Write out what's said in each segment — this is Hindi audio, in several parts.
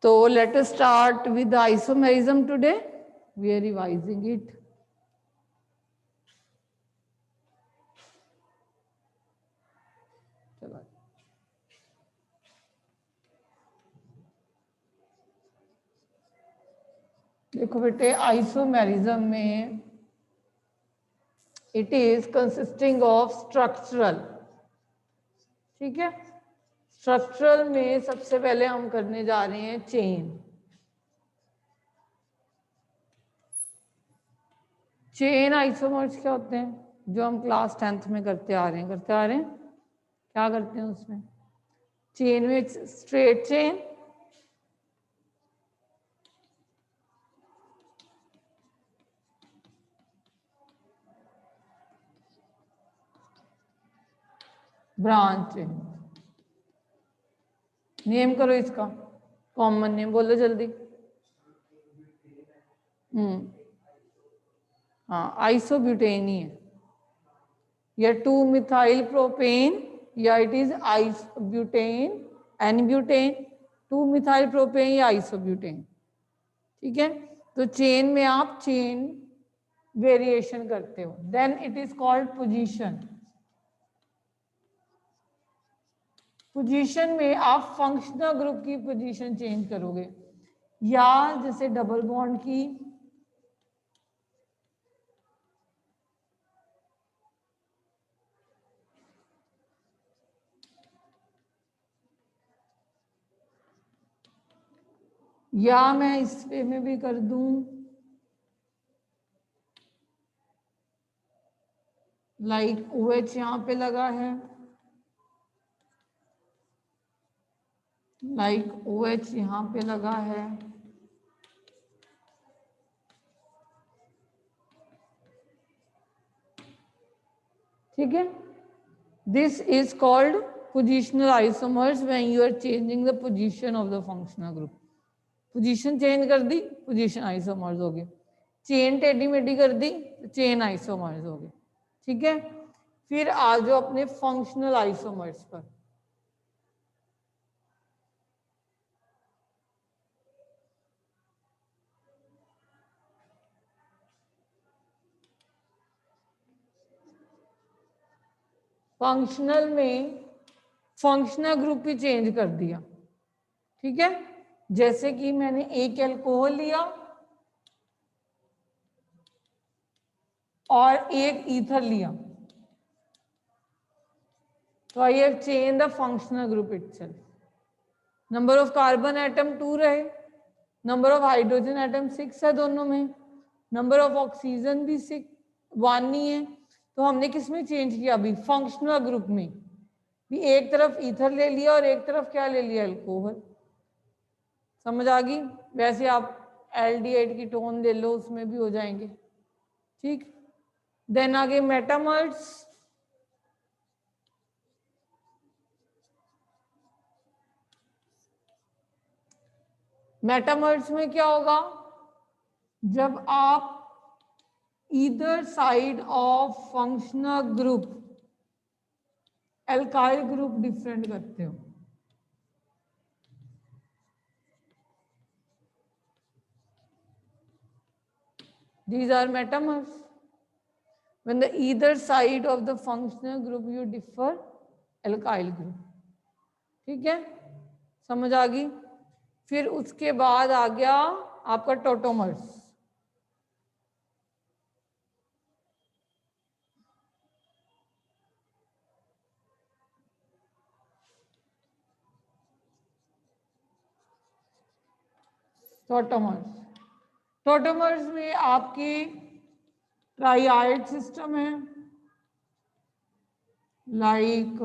So let us start with the isomerism today. We are revising it. देखो बेटे आइसोमेरिज्म में it is consisting of structural, ठीक है। स्ट्रक्चरल में सबसे पहले हम करने जा रहे हैं चेन। चेन आइसोमर्स क्या होते हैं जो हम क्लास 10th में करते आ रहे हैं क्या करते हैं उसमें? चेन में straight chain, branch chain. Name करो इसका, कॉमन नेम बोलो जल्दी। हाँ, आइसोब्यूटेन ही है, या 2-मिथाइल प्रोपेन, या it is isobutane, n butane, two methyl propane या आइसोब्यूटेन, ठीक है। तो चेन में आप चेन वेरिएशन करते हो, then it is called position. Position में आप फंक्शनल ग्रुप की पोजीशन चेंज करोगे, या जैसे डबल बॉन्ड की, या मैं इस पे में भी कर दूं, लाइक OH यहां पे लगा है, लाइक OH यहां पे लगा है, ठीक है। This is called positional isomers when you are changing the position of the functional group. Position change कर दी, पोजीशन आइसोमर्स हो गए। चेन टेढ़ी मेढ़ी कर दी, चेन आइसोमर्स हो गए, ठीक है। फिर आ जाओ अपने फंक्शनल आइसोमर्स पर। फंक्शनल में फंक्शनल ग्रुप ही चेंज कर दिया, ठीक है। जैसे कि मैंने एक अल्कोहल लिया और एक ईथर लिया, तो I have change the functional group itself. Number of carbon atom 2 रहे, नंबर ऑफ हाइड्रोजन एटम 6 है दोनों में, नंबर ऑफ ऑक्सीजन भी 1 नहीं है। तो हमने किस में चेंज किया? अभी फंक्शनल ग्रुप में भी एक तरफ ईथर ले लिया और एक तरफ क्या ले लिया? अल्कोहल। समझ आ गई? वैसे आप एल्डिहाइड की टोन ले लो, उसमें भी हो जाएंगे, ठीक। देन आगे मेटामर्स। मेटामर्स में क्या होगा? जब आप either side of functional group alkyl group different करते हो, these are metamers when the either side of the functional group you differ alkyl group, ठीक है। समझ आ गई? फिर उसके बाद आ गया आपका टोटोमर्स। टोटोमर्स में आपकी ट्राइआइड सिस्टम है, लाइक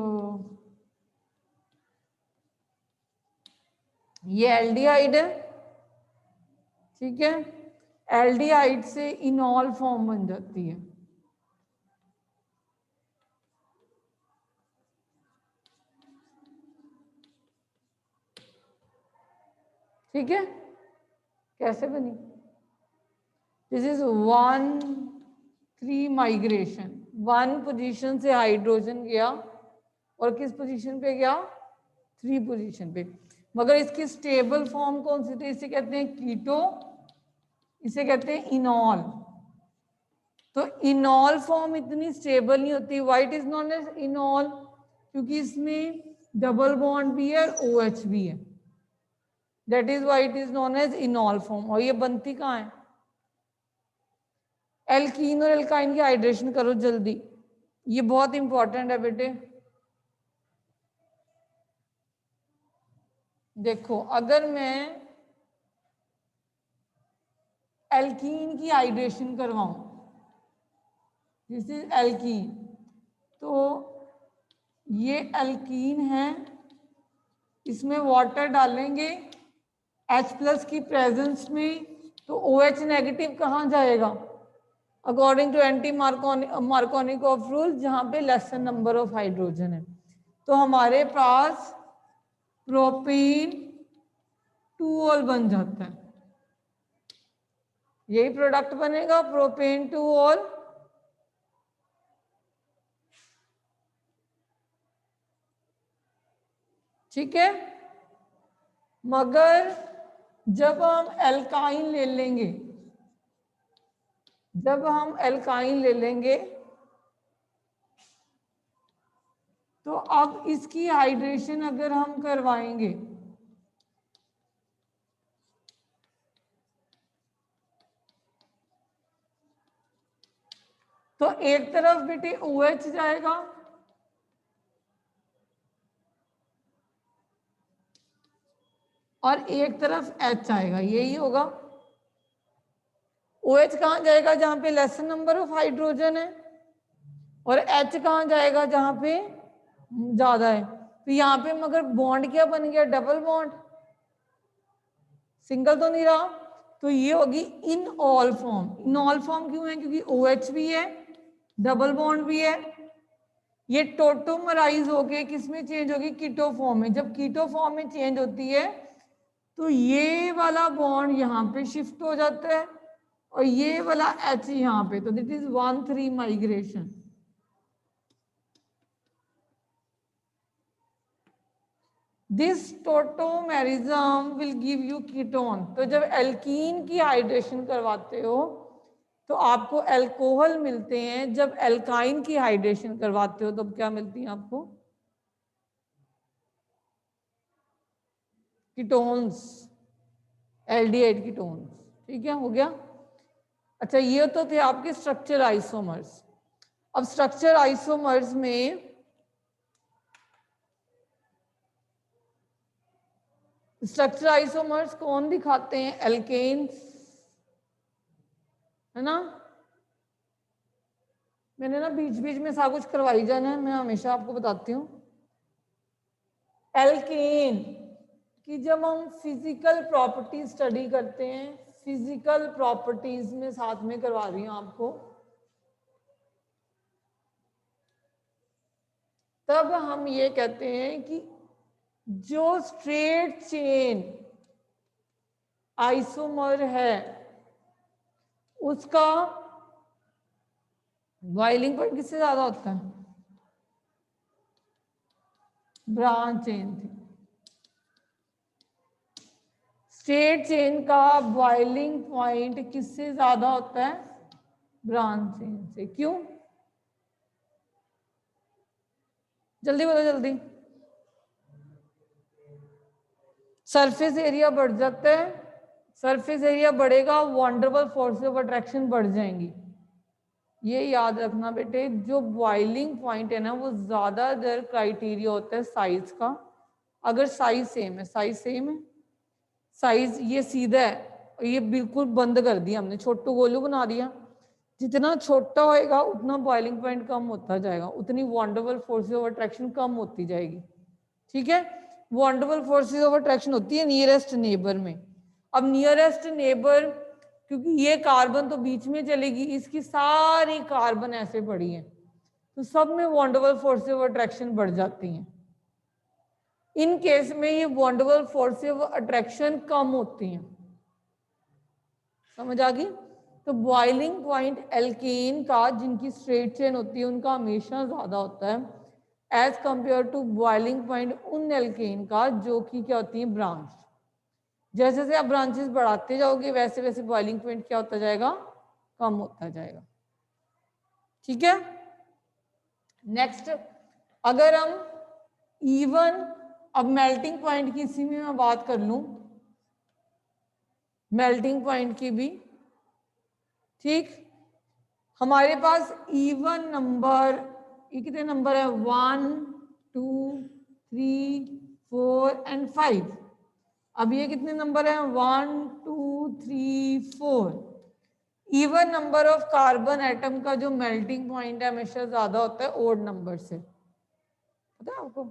ये एल्डिहाइड है, ठीक है। एल्डिहाइड से इनॉल फॉर्म बन जाती है, ठीक है। कैसे बनी? This is 1-3 migration. 1 पोजीशन से हाइड्रोजन गया और किस पोजीशन पे गया? 3 पोजीशन पे। मगर इसकी स्टेबल फॉर्म कौन सी थी? इसे कहते हैं कीटो, इसे कहते हैं इनॉल। तो इनॉल फॉर्म इतनी स्टेबल नहीं होती। Which is known as enol क्योंकि इसमें डबल बॉन्ड भी है और OH भी है। That is why it is known as enol form. और ये बनती कहाँ है? एल्कीन और एल्काइन की हाइड्रेशन करो जल्दी, ये बहुत इंपॉर्टेंट है बेटे। देखो अगर मैं एल्कीन की हाइड्रेशन करवाऊं, दिस इज एल्कीन, तो ये एल्कीन है, इसमें वाटर डालेंगे H+ की प्रेजेंस में, तो OH नेगेटिव कहाँ जाएगा? According to anti Markovnikov rule, जहाँ पे लेसन नंबर ऑफ हाइड्रोजन है। तो हमारे पास प्रोपेन 2-ऑल बन जाता है, यही प्रोडक्ट बनेगा प्रोपेन 2-ऑल। ठीक है, मगर जब हम एल्काइन ले लेंगे, जब हम एल्काइन ले लेंगे तो अब इसकी हाइड्रेशन अगर हम करवाएंगे तो एक तरफ बेटे OH जाएगा और एक तरफ H आएगा, यही होगा। OH कहाँ जाएगा? जहां पे लेसन नंबर ऑफ हाइड्रोजन है, और H कहाँ जाएगा? जहां पे ज्यादा है। तो यहाँ पे मगर बॉन्ड क्या बन गया? डबल बॉन्ड, सिंगल तो नहीं रहा। तो ये होगी in all form. In all form क्यों है? क्योंकि OH भी है, डबल बॉन्ड भी है। ये टोटोमराइज होके किसमें चेंज होगी? कीटो फॉर्म में। जब कीटो फॉर्म में चेंज होती है तो ये वाला बॉन्ड यहाँ पे शिफ्ट हो जाता है और ये वाला H यहाँ पे, तो that is 1,3 migration. This tautomerism will give you ketone. तो जब एल्कीन की हाइड्रेशन करवाते हो तो आपको एल्कोहल मिलते हैं, जब एल्काइन की हाइड्रेशन करवाते हो तो क्या मिलती है आपको? Ketones, aldehyde ketones. ठीक है, हो गया। अच्छा, ये तो थे आपके स्ट्रक्चर आइसोमर्स। अब स्ट्रक्चर आइसोमर्स में स्ट्रक्चर आइसोमर्स कौन दिखाते हैं? एल्केन्स, है ना। मैंने ना बीच बीच में सब कुछ करवाई जाना है, मैं हमेशा आपको बताती हूँ। एल्केन कि जब हम फिजिकल प्रॉपर्टी स्टडी करते हैं, फिजिकल प्रॉपर्टीज में साथ में करवा रही हूँ आपको, तब हम ये कहते हैं कि जो स्ट्रेट चेन आइसोमर है उसका बॉइलिंग पॉइंट किससे ज्यादा होता है? ब्रांच चेन थी। स्ट्रेट चेन का बॉइलिंग पॉइंट किससे ज्यादा होता है? ब्रांच चेन से। क्यों? जल्दी बोलो जल्दी। सरफेस एरिया बढ़ जाता है, सरफेस एरिया बढ़ेगा, वंडरबल फोर्स ऑफ अट्रैक्शन बढ़ जाएंगी। ये याद रखना बेटे, जो बॉइलिंग पॉइंट है ना वो ज्यादातर क्राइटेरिया होता है साइज का। अगर साइज सेम है, साइज सेम है, साइज ये सीधा है, ये बिल्कुल बंद कर दिया हमने, छोटू गोलू बना दिया, जितना छोटा होएगा उतना बॉइलिंग पॉइंट कम होता जाएगा, उतनी वंडरबल फोर्सेस ऑफ अट्रैक्शन कम होती जाएगी। ठीक है, वंडरबल फोर्सेस ऑफ अट्रैक्शन होती है नियरेस्ट नेबर में। अब नियरेस्ट नेबर, क्योंकि ये कार्बन तो बीच में चलेगी, इसकी सारी कार्बन ऐसे पड़ी है, तो सब में वंडरबल फोर्सेस ऑफ अट्रैक्शन बढ़ जाती हैं। इन केस में ये वंडरबल फोर्सेस ऑफ अट्रैक्शन कम होती हैं। समझ आ गई? तो बॉइलिंग पॉइंट एल्केन का, जिनकी स्ट्रेट चेन होती है, उनका हमेशा ज्यादा होता है। As compare to boiling point उन एल्केन का जो कि क्या होती है ब्रांच। जैसे जैसे आप ब्रांचेस बढ़ाते जाओगे वैसे वैसे बॉइलिंग पॉइंट क्या होता जाएगा, कम होता जाएगा। ठीक है। नेक्स्ट, अगर हम इवन, अब मेल्टिंग पॉइंट की इसी में मैं बात कर लूं, मेल्टिंग पॉइंट की भी, ठीक, हमारे पास इवन नंबर, ये कितने नंबर है, 1 2 3 4 एंड 5। अब ये कितने नंबर है, 1 2 3 4। Even number of carbon atom का जो मेल्टिंग पॉइंट है हमेशा ज्यादा होता है ओड नंबर से, पता है आपको।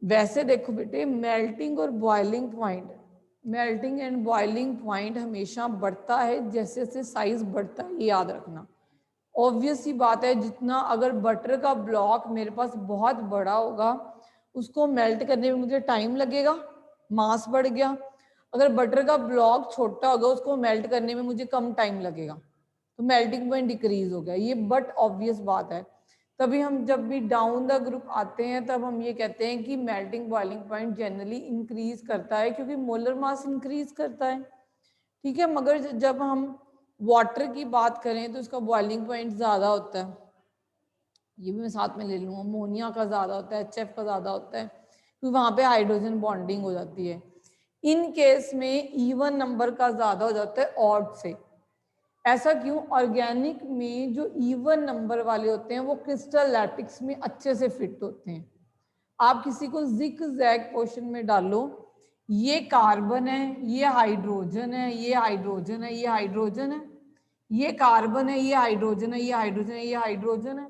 वैसे देखो बेटे, मेल्टिंग और boiling point, melting and boiling point हमेशा बढ़ता है जैसे जैसे साइज बढ़ता है, ये याद रखना। ऑब्वियस सी बात है, जितना अगर बटर का ब्लॉक मेरे पास बहुत बड़ा होगा उसको मेल्ट करने में मुझे टाइम लगेगा, मास बढ़ गया। अगर बटर का ब्लॉक छोटा होगा उसको मेल्ट करने में मुझे कम टाइम लगेगा, तो मेल्टिंग पॉइंट डिक्रीज हो गया, ये बट ऑब्वियस बात है। तभी हम जब भी डाउन द ग्रुप आते हैं तब हम ये कहते हैं कि melting boiling point generally increase करता है क्योंकि मोलर मास इंक्रीज करता है। ठीक है, मगर जब हम वाटर की बात करें तो उसका बॉइलिंग पॉइंट ज़्यादा होता है, ये भी मैं साथ में ले लूँ, अमोनिया का ज़्यादा होता है, HF का ज़्यादा होता है क्योंकि वहाँ पे हाइड्रोजन बॉन्डिंग हो जाती है। इन केस में इवन नंबर का ज़्यादा हो जाता है ऑड से। ऐसा क्यों, ऑर्गेनिक में जो इवन नंबर वाले होते हैं वो क्रिस्टल लैटिक्स में अच्छे से फिट होते हैं। आप किसी को जिग जैग पोर्शन में डालो, ये कार्बन है, ये हाइड्रोजन है, ये हाइड्रोजन है, ये हाइड्रोजन है, ये कार्बन है, ये हाइड्रोजन है, ये हाइड्रोजन है, ये हाइड्रोजन है,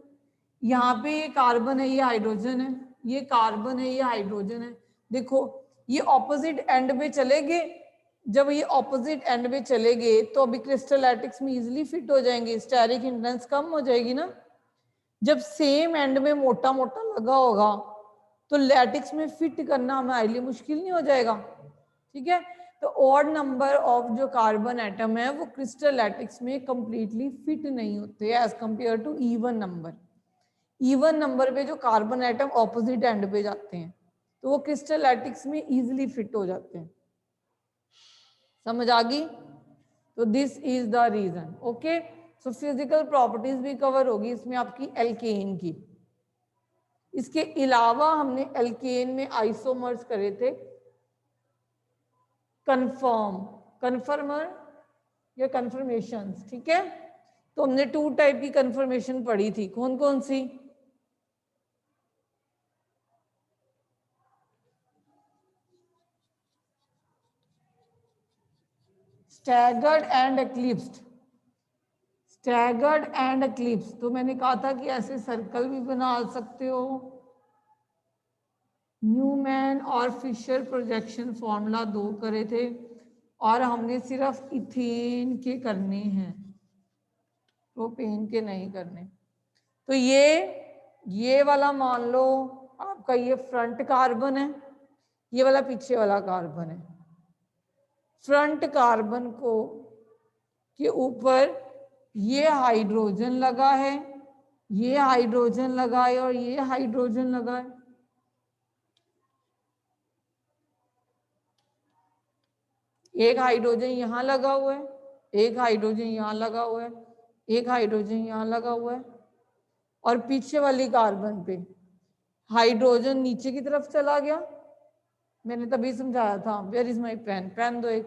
यहाँ पे ये कार्बन है, ये हाइड्रोजन है, ये कार्बन है, ये हाइड्रोजन है। देखो ये ऑपोजिट एंड पे चले गए, जब ये ऑपोजिट एंड पे चले गए तो अभी क्रिस्टलैटिक्स में इजीली फिट हो जाएंगे, स्टेरिक हिंड्रेंस कम हो जाएगी ना। जब सेम एंड में मोटा मोटा लगा होगा तो लैटिक्स में फिट करना हमारे लिए मुश्किल नहीं हो जाएगा। ठीक है, तो ऑड नंबर ऑफ जो कार्बन एटम है वो क्रिस्टल लैटिक्स में कंप्लीटली फिट नहीं होते as compare to even number. Even number पे जो कार्बन एटम ऑपोजिट एंड पे जाते हैं तो वो क्रिस्टल लैटिक्स में इजीली फिट हो जाते हैं। समझ आ गई? तो this is the reason. Okay, so physical properties भी कवर होगी इसमें आपकी एल्केन की। इसके अलावा हमने एल्केन में आइसोमर्स करे थे, कन्फर्म, कन्फर्मर या कन्फर्मेशन। ठीक है, तो हमने 2 टाइप की कन्फर्मेशन पढ़ी थी, कौन कौन सी? Staggered and eclipsed. Staggered and eclipsed, तो मैंने कहा था कि ऐसे सर्कल भी बना सकते हो। न्यूमैन और फिशर प्रोजेक्शन फॉर्मूला 2 करे थे और हमने सिर्फ इथेन के करने हैं, प्रोपेन के नहीं करने। तो ये वाला मान लो आपका ये फ्रंट कार्बन है, ये वाला पीछे वाला कार्बन है। फ्रंट कार्बन को के ऊपर ये हाइड्रोजन लगा है, ये हाइड्रोजन लगा है और ये हाइड्रोजन लगा है। एक हाइड्रोजन यहाँ लगा हुआ है, एक हाइड्रोजन यहाँ लगा हुआ है, एक हाइड्रोजन यहाँ लगा हुआ है और पीछे वाली कार्बन पे हाइड्रोजन नीचे की तरफ चला गया। मैंने तभी समझाया था, where is my pen, pen दो एक,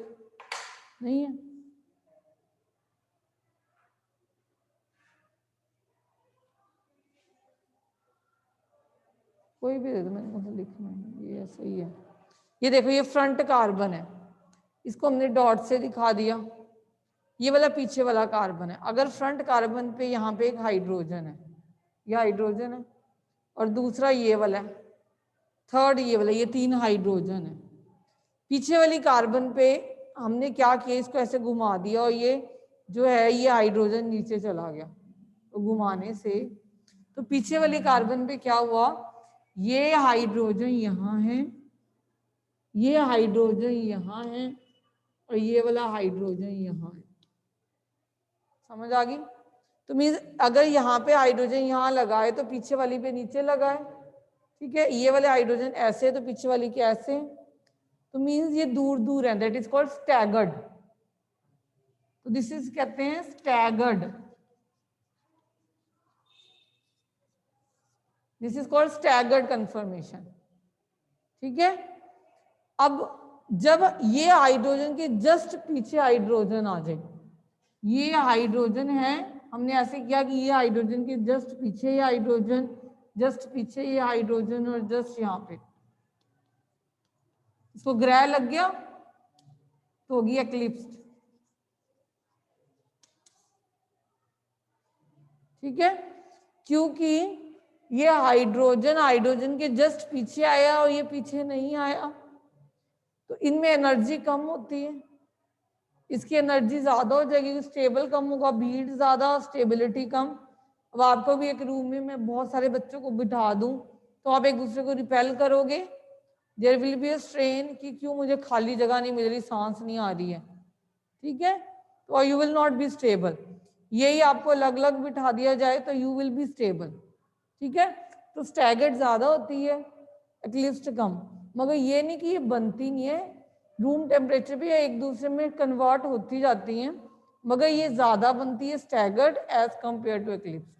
नहीं है? कोई भी दे दो, मैंने कौन सा लिखना है, ये सही है। ये देखो ये फ्रंट कार्बन है, इसको हमने डॉट से दिखा दिया। ये वाला पीछे वाला कार्बन है। अगर फ्रंट कार्बन पे यहाँ पे एक हाइड्रोजन है, ये हाइड्रोजन है और दूसरा ये वाला है, थर्ड ये वाला, ये 3 हाइड्रोजन है। पीछे वाली कार्बन पे हमने क्या किया, इसको ऐसे घुमा दिया और ये जो है ये हाइड्रोजन नीचे चला गया। तो घुमाने से तो पीछे वाली कार्बन पे क्या हुआ, ये हाइड्रोजन यहाँ है, ये हाइड्रोजन यहाँ है और ये वाला हाइड्रोजन यहाँ है। समझ आ गई? तो मीन्स अगर यहाँ पे हाइड्रोजन यहाँ लगाए तो पीछे वाली पे नीचे लगाए, ठीक है। ये वाले हाइड्रोजन ऐसे तो पीछे वाली के ऐसे, तो मीन्स ये दूर दूर है, दैट इज कॉल्ड स्टैगर्ड। तो दिस इज कहते हैं staggered, this is called staggered confirmation, ठीक है। अब जब ये हाइड्रोजन के जस्ट पीछे हाइड्रोजन आ जाए, ये हाइड्रोजन है, हमने ऐसे किया कि ये हाइड्रोजन के जस्ट पीछे ये हाइड्रोजन, जस्ट पीछे ये हाइड्रोजन और जस्ट यहाँ पे, इसको ग्रह लग गया तो होगी एक्लिप्स्ड, ठीक है। क्योंकि ये हाइड्रोजन हाइड्रोजन के जस्ट पीछे आया और ये पीछे नहीं आया, तो इनमें एनर्जी कम होती है, इसकी एनर्जी ज्यादा हो जाएगी, स्टेबल कम होगा, भीड़ ज्यादा, स्टेबिलिटी कम। अब आपको भी एक रूम में मैं बहुत सारे बच्चों को बिठा दूं तो आप एक दूसरे को रिपेल करोगे, there will be a strain कि क्यों मुझे खाली जगह नहीं मिल रही, सांस नहीं आ रही है, ठीक है। तो you will not be stable. यही आपको अलग अलग बिठा दिया जाए तो यू विल बी स्टेबल, ठीक है। तो स्टैगर्ड ज्यादा होती है, एक्लिप्स्ड कम, मगर ये नहीं कि ये बनती नहीं है, रूम टेम्परेचर पे एक दूसरे में कन्वर्ट होती जाती हैं, मगर ये ज्यादा बनती है स्टैगर्ड एज कंपेयर टू एक्लिप्स्ड।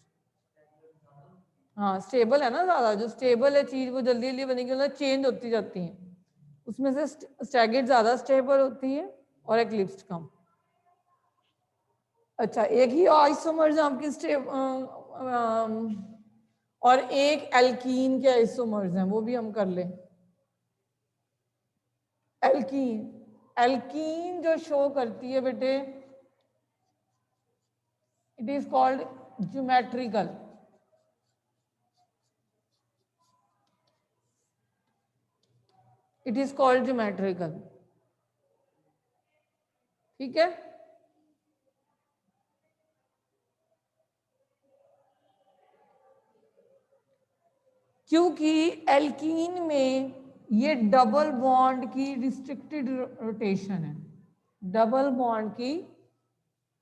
हाँ स्टेबल है ना ज्यादा, जो स्टेबल है चीज वो जल्दी जल्दी बनेगी, मतलब चेंज होती जाती है, उसमें से स्टैगर्ड ज्यादा स्टेबल होती है और एक्लिप्स्ड कम। अच्छा एक ही आइसोमर्स आपके और एक एल्कीन के आइसोमर्स हैं, वो भी हम कर लें। एल्कीन, एल्कीन जो शो करती है बेटे, it is called geometrical, it is called geometrical, ठीक है। क्योंकि एल्कीन में ये डबल बॉन्ड की रिस्ट्रिक्टेड रोटेशन है, डबल बॉन्ड की,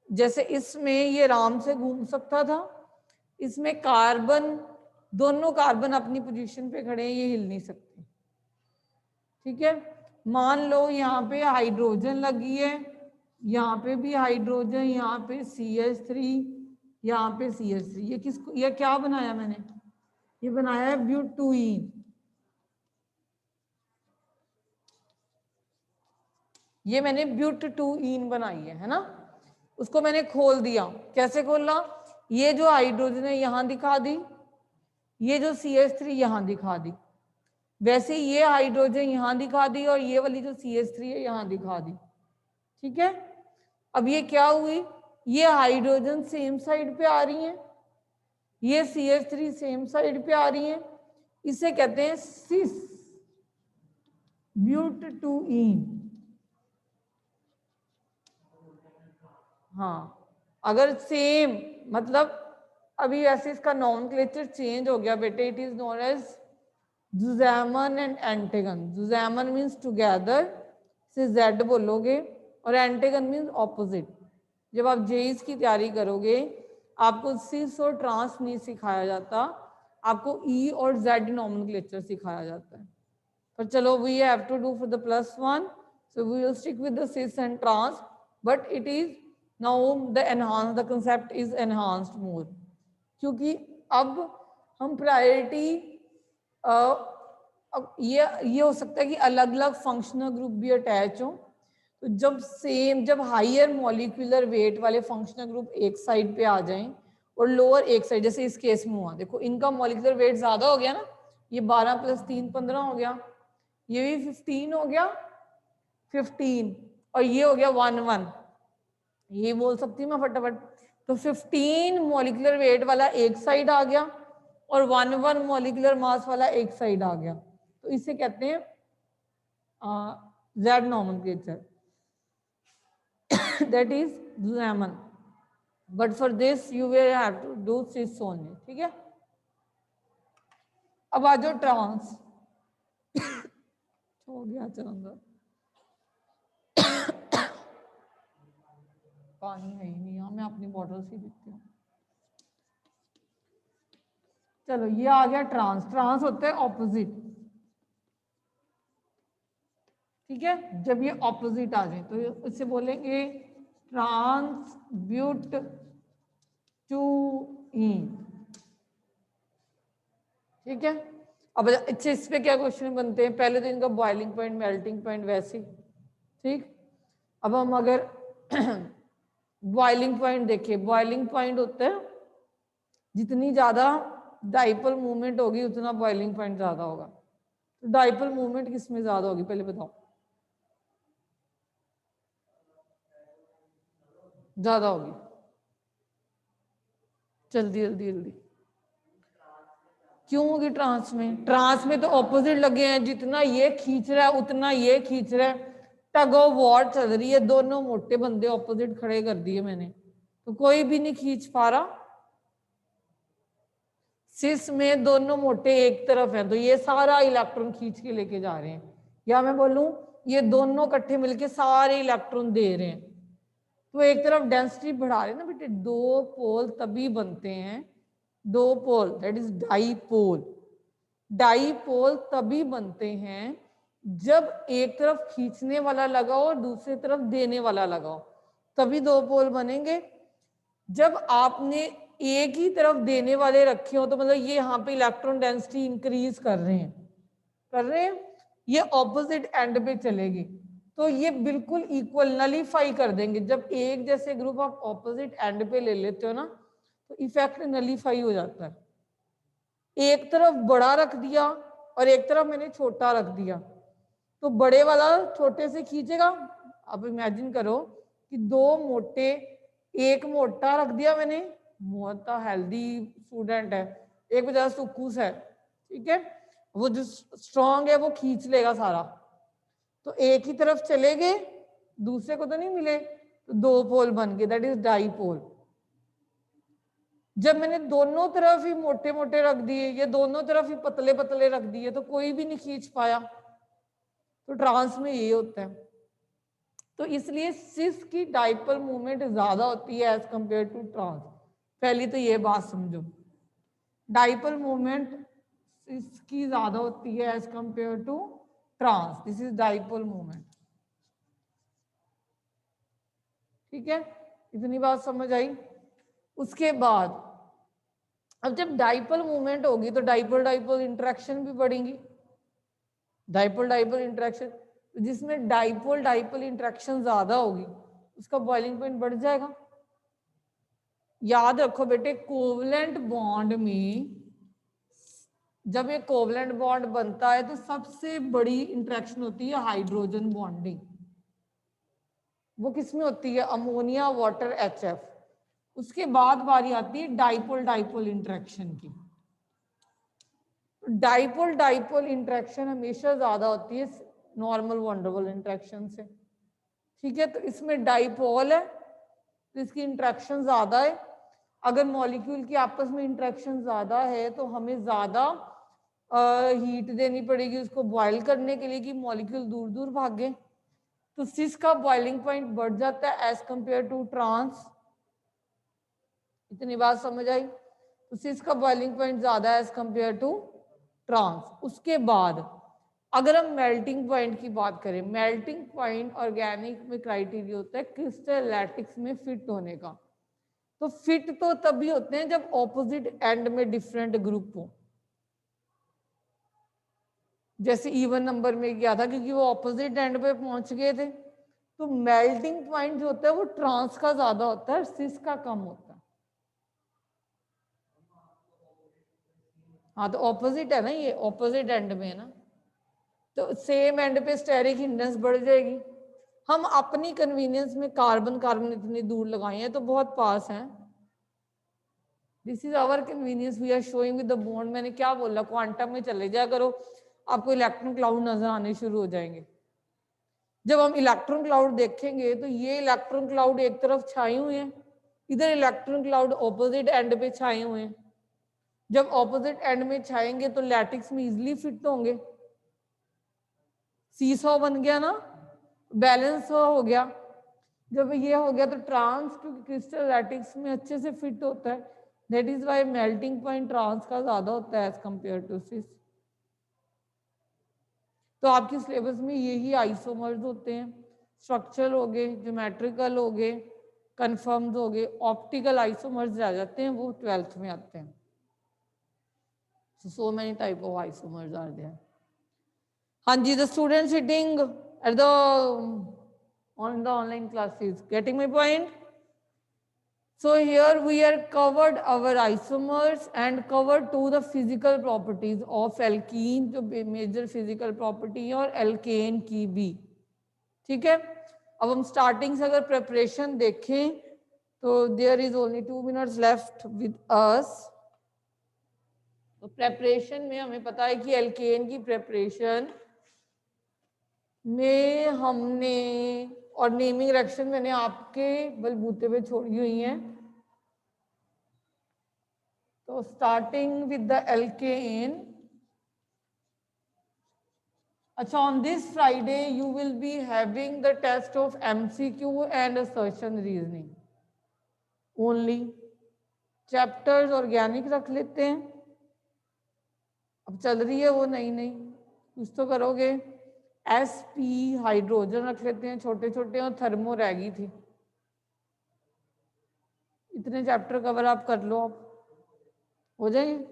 जैसे इसमें ये आराम से घूम सकता था, इसमें कार्बन, दोनों कार्बन अपनी पोजीशन पे खड़े हैं, ये हिल नहीं सकते, ठीक है। मान लो यहाँ पे हाइड्रोजन लगी है, यहाँ पे भी हाइड्रोजन, यहाँ पे CH3, यहाँ पे CH3, ये किसको, ये क्या बनाया मैंने, ये बनाया है ब्यूटुईन, ये मैंने ब्यूटुईन बनाई है ना। उसको मैंने खोल दिया, कैसे खोला, ये जो हाइड्रोजन है यहाँ दिखा दी, ये जो CH3 यहाँ दिखा दी, वैसे ये हाइड्रोजन यहाँ दिखा दी और ये वाली जो CH3 है यहाँ दिखा दी, ठीक है। अब ये क्या हुई, ये हाइड्रोजन सेम साइड पे आ रही हैं, ये CH3 सेम साइड पे आ रही हैं, इसे कहते हैं सिस ब्यूटुईन। हाँ अगर सेम, मतलब अभी वैसे इसका नॉमेनक्लेचर चेंज हो गया बेटे, it is known as zusammen and entgegen. Zusammen means together, से जेड बोलोगे, और एंटेगन मीन्स ऑपोजिट। जब आप जेईस की तैयारी करोगे आपको सिस और ट्रांस नहीं सिखाया जाता, आपको ई और जेड नॉमेनक्लेचर सिखाया जाता है। पर चलो we have to do for the +1, so we will stick with the cis and trans, but it is now the enhanced, the concept is enhanced more, क्योंकि अब हम प्रायोरिटी, अब ये हो सकता है कि अलग अलग फंक्शनल ग्रुप भी अटैच हो, तो जब सेम, जब हाइयर मॉलिक्यूलर वेट वाले फंक्शनल ग्रुप एक साइड पे आ जाएं और लोअर एक साइड, जैसे इस केस में हुआ, देखो इनका मॉलिक्यूलर वेट ज्यादा हो गया ना, ये 12 + 3 15 हो गया, ये भी 15 हो गया, 15, और ये हो गया 1 1, ये बोल सकती हूँ मैं फटाफट। तो 15 मॉलिक्यूलर वेट वाला एक साइड आ गया और 1 1 मॉलिक्यूलर मास वाला एक साइड आ गया, तो इसे कहते हैं Z nomenclature, that is zusammen, but for this you will have to do cis only, ठीक है। अब आ जाओ ट्रांस, हो गया चलूंगा, पानी है ही नहीं यहाँ, मैं अपनी बॉटल से पीती हूँ। चलो ये आ गया ट्रांस। ट्रांस होता है ऑपोजिट, ठीक है। जब ये ऑपोजिट आ जाए तो इससे बोलेंगे ट्रांसब्यूट टू ईन, ठीक है। अब अच्छा इस पे क्या क्वेश्चन बनते हैं, पहले तो इनका बॉइलिंग पॉइंट, मेल्टिंग पॉइंट वैसे, ठीक। अब हम अगर बॉइलिंग पॉइंट देखें, बॉइलिंग पॉइंट होता है जितनी ज्यादा डाइपोल मूवमेंट होगी उतना बॉइलिंग पॉइंट ज्यादा होगा। तो डाइपोल मूवमेंट किस में ज्यादा होगी पहले बताओ, ज्यादा होगी, जल्दी जल्दी जल्दी। क्यों होगी ट्रांस में? ट्रांस में तो ऑपोजिट लगे हैं, जितना ये खींच रहा है उतना ये खींच रहा है, टग ऑफ वॉर चल रही है, दोनों मोटे बंदे ऑपोजिट खड़े कर दिए मैंने, तो कोई भी नहीं खींच पा रहा। सिस में दोनों मोटे एक तरफ है तो ये सारा इलेक्ट्रॉन खींच के लेके जा रहे हैं, या मैं बोलूं ये दोनों इकट्ठे मिलके सारे इलेक्ट्रॉन दे रहे हैं। तो एक तरफ डेंसिटी बढ़ा रहे हैं ना बेटे, दो पोल तभी बनते हैं, दो pole that is dipole. Dipole तभी बनते हैं जब एक तरफ खींचने वाला लगाओ और दूसरी तरफ देने वाला लगाओ, तभी दो पोल बनेंगे। जब आपने एक ही तरफ देने वाले रखे हो तो मतलब ये यहाँ पे इलेक्ट्रॉन डेंसिटी इंक्रीज कर रहे हैं, कर रहे हैं, ये ऑपोजिट एंड पे चलेगी तो ये बिल्कुल इक्वल नलीफाई कर देंगे। जब एक जैसे ग्रुप आप ऑपोजिट एंड पे ले लेते हो ना तो इफेक्ट नलीफाई हो जाता है। एक तरफ बड़ा रख दिया और एक तरफ मैंने छोटा रख दिया तो बड़े वाला छोटे से खींचेगा। अब इमेजिन करो कि दो मोटे, एक मोटा रख दिया मैंने, मोटा हेल्दी स्टूडेंट है, एक बेचारा सुकूस है, ठीक है, वो जो स्ट्रांग है वो खींच लेगा सारा, तो एक ही तरफ चले गए, दूसरे को तो नहीं मिले, तो दो पोल बन गए, दैट इज डाईपोल। जब मैंने दोनों तरफ ही मोटे मोटे रख दिए, ये दोनों तरफ ही पतले पतले रख दिए तो कोई भी नहीं खींच पाया, तो ट्रांस में ये होता है। तो इसलिए सिस की डाइपोल मूवमेंट ज्यादा होती है एज कंपेयर टू ट्रांस। पहली तो ये बात समझो, डाइपोल मूवमेंट सिस की ज्यादा होती है as compare to trans, this is dipole movement, ठीक है। इतनी बात समझ आई। उसके बाद अब जब डाइपोल मूवमेंट होगी तो डाइपोल डाइपोल इंटरेक्शन भी बढ़ेंगी, डाइपोल डाइपोल इंटरेक्शन, जिसमें डाइपोल डाइपोल इंटरेक्शन ज्यादा होगी उसका बॉइलिंग पॉइंट बढ़ जाएगा। याद रखो बेटे, कोवलेंट बॉन्ड में जब ये कोवलेंट बॉन्ड बनता है तो सबसे बड़ी इंटरेक्शन होती है हाइड्रोजन बॉन्डिंग। वो किसमें होती है? Ammonia water HF। उसके बाद बारी आती है डाइपोल डाइपोल इंटरेक्शन की। डाइपोल डाइपोल इंटरेक्शन हमेशा ज्यादा होती है नॉर्मल वंडरबल इंटरेक्शन से, ठीक है। तो इसमें डाइपोल है तो इसकी इंटरेक्शन ज्यादा है। अगर मॉलिक्यूल की आपस में इंटरेक्शन ज्यादा है तो हमें ज्यादा हीट देनी पड़ेगी उसको बॉयल करने के लिए कि मॉलिक्यूल दूर दूर भागे, तो सिस का बॉइलिंग पॉइंट बढ़ जाता है एज कंपेयर टू ट्रांस। इतनी बात समझ आई? तो सिस का बॉइलिंग पॉइंट ज्यादा है एज कंपेयर टू ट्रांस। उसके बाद अगर हम मेल्टिंग पॉइंट की बात करें, मेल्टिंग पॉइंट ऑर्गेनिक में क्राइटेरिया होता है क्रिस्टल लैटिक्स में फिट होने का। तो फिट तो तभी होते हैं जब ऑपोजिट एंड में डिफरेंट ग्रुप हो, जैसे इवन नंबर में क्या था क्योंकि वो ऑपोजिट एंड पे पहुंच गए थे। तो मेल्टिंग पॉइंट जो होता है वो ट्रांस का ज्यादा होता है, सिस का कम होता है। हाँ तो ऑपोजिट है ना, ये ऑपोजिट एंड में है ना, तो सेम एंड पे स्टेरिक हिंड्रेंस बढ़ जाएगी। हम अपनी कन्वीनियंस में कार्बन कार्बन इतनी दूर लगाए हैं तो बहुत पास हैं, this is our convenience we are showing with the bond. मैंने क्या बोला, क्वांटम में चले जाया करो, आपको इलेक्ट्रॉन क्लाउड नजर आने शुरू हो जाएंगे। जब हम इलेक्ट्रॉन क्लाउड देखेंगे तो ये इलेक्ट्रॉन क्लाउड एक तरफ छाए हुए हैं, इधर इलेक्ट्रॉन क्लाउड ऑपोजिट एंड पे छाए हुए हैं। जब ऑपोजिट एंड में छाएंगे तो लैटिक्स में इजिली फिट होंगे, सीसॉ बन गया ना, बैलेंस हो गया। जब ये हो गया तो ट्रांस क्योंकि क्रिस्टल लैटिक्स में अच्छे से फिट होता है, that is why melting point trans का ज्यादा होता है एज कंपेयर टू सिस। तो आपके सिलेबस में यही आइसोमर्स होते हैं, स्ट्रक्चरल हो गए, ज्योमेट्रिकल हो गए, कन्फर्म्ड हो गए, ऑप्टिकल आइसोमर्स रह जाते हैं, वो 12th में आते हैं। So many type of isomers are there. हाँ जी, the student sitting at the on the online classes, getting my point? So here we are covered our isomers and covered to the physical properties of alkene, जो major physical property है, और alkane की भी, ठीक है। अब हम स्टार्टिंग से अगर प्रेपरेशन देखें तो there is only 2 minutes left with us. तो प्रेपरेशन में हमें पता है कि एल्केन की प्रेपरेशन में हमने, और नेमिंग रिएक्शन मैंने आपके बलबूते पे छोड़ी हुई हैं। तो स्टार्टिंग विद द एल्केन, अच्छा, on this Friday you will be having the test of MCQ and assertion reasoning only. Chapters organic रख लेते हैं, अब चल रही है वो, नहीं कुछ तो करोगे। एसपी हाइड्रोजन रख लेते हैं छोटे छोटे, और थर्मो रह गई थी। इतने चैप्टर कवर आप कर लो, आप हो जाएंगे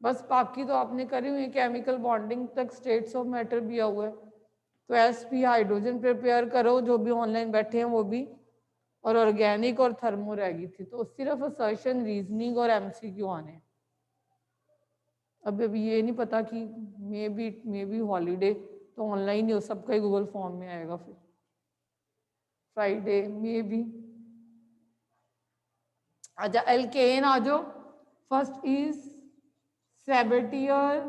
बस। बाकी तो आपने करी हुई है, केमिकल बॉन्डिंग तक स्टेट्स ऑफ मैटर भी हुआ है। तो एसपी हाइड्रोजन प्रिपेयर करो, जो भी ऑनलाइन बैठे हैं वो भी, और ऑर्गेनिक और थर्मो रह गई थी। तो सिर्फ असर्शन, रीजनिंग और एमसीक्यू आने। अब अभी ये नहीं पता कि मे बी हॉलीडे, तो ऑनलाइन ही हो, सबका ही गूगल फॉर्म में आएगा फिर फ्राइडे मे बी। अच्छा, एल्केन आ जाओ। First is Sabatier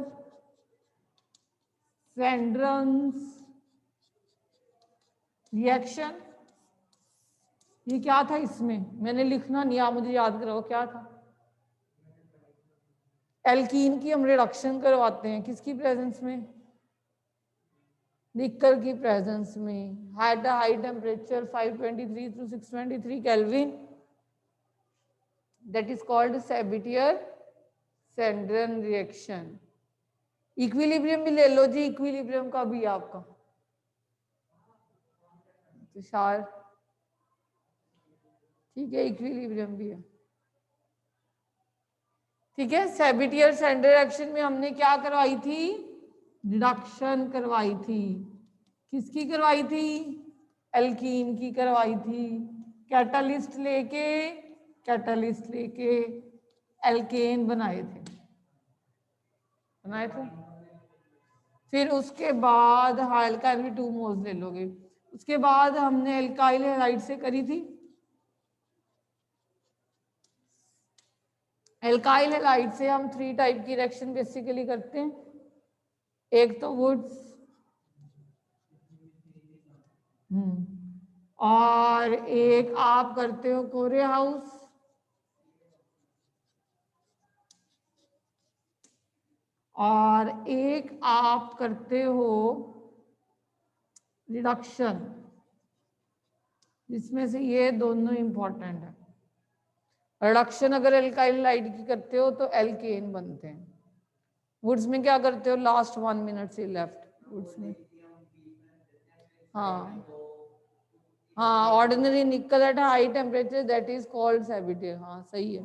Senderens reaction. ये क्या था इसमें, मैंने लिखना नहीं, आप मुझे याद कराओ क्या था। एल्कीन की हम रिडक्शन करवाते हैं किसकी प्रेजेंस में, निकल की प्रेजेंस में, had a high temperature 523 to 623 kelvin, that is called Sabatier Senderens reaction. Equilibrium भी ले लो जी, इक्विलिब्रियम का भी आपका तुषार, ठीक है, इक्विलिब्रियम भी है, ठीक है। सेबेटियर सेंड्रन रिएक्शन में हमने क्या करवाई थी, रिडक्शन करवाई थी। किसकी करवाई थी, एल्कीन की करवाई थी। कैटलिस्ट लेके एल्केन बनाए थे। फिर उसके बाद हाँ, एल्काइल भी 2 मोल्स ले लोगे। उसके बाद हमने एल्काइल हैलाइड से करी थी। एल्काइल हैलाइड से हम 3 टाइप की रिएक्शन बेसिकली करते हैं। एक तो वुड्स, और एक आप करते हो कोरे हाउस, और एक आप करते हो रिडक्शन, जिसमें से ये दोनों इंपॉर्टेंट है। रिडक्शन अगर एल्काइल हैलाइड की करते हो तो एल्केन बनते हैं। वुड्स में क्या करते हो, लास्ट 1 minute से लेफ्ट वुड्स में, हाँ हाँ, ordinary nickel at high temperature that is called Sabatier. हाँ सही है।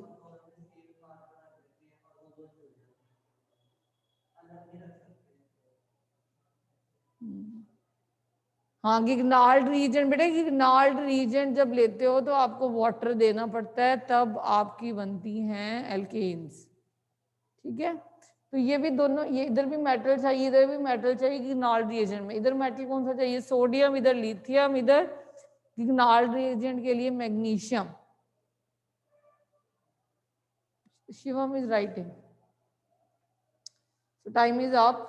हाँ, गिग्नार्ड रीजन, बेटा गिग्नार्ड रीजन जब लेते हो तो आपको वाटर देना पड़ता है, तब आपकी बनती हैं एल्केन्स, ठीक है। तो ये भी दोनों, ये इधर भी मेटल चाहिए, इधर भी मेटल चाहिए गिग्नार्ड रिएजेंट में। इधर मेटल कौन सा चाहिए, सोडियम, इधर लिथियम, इधर गिग्नार्ड रिएजेंट के लिए magnesium. Shivam is writing, so time is up.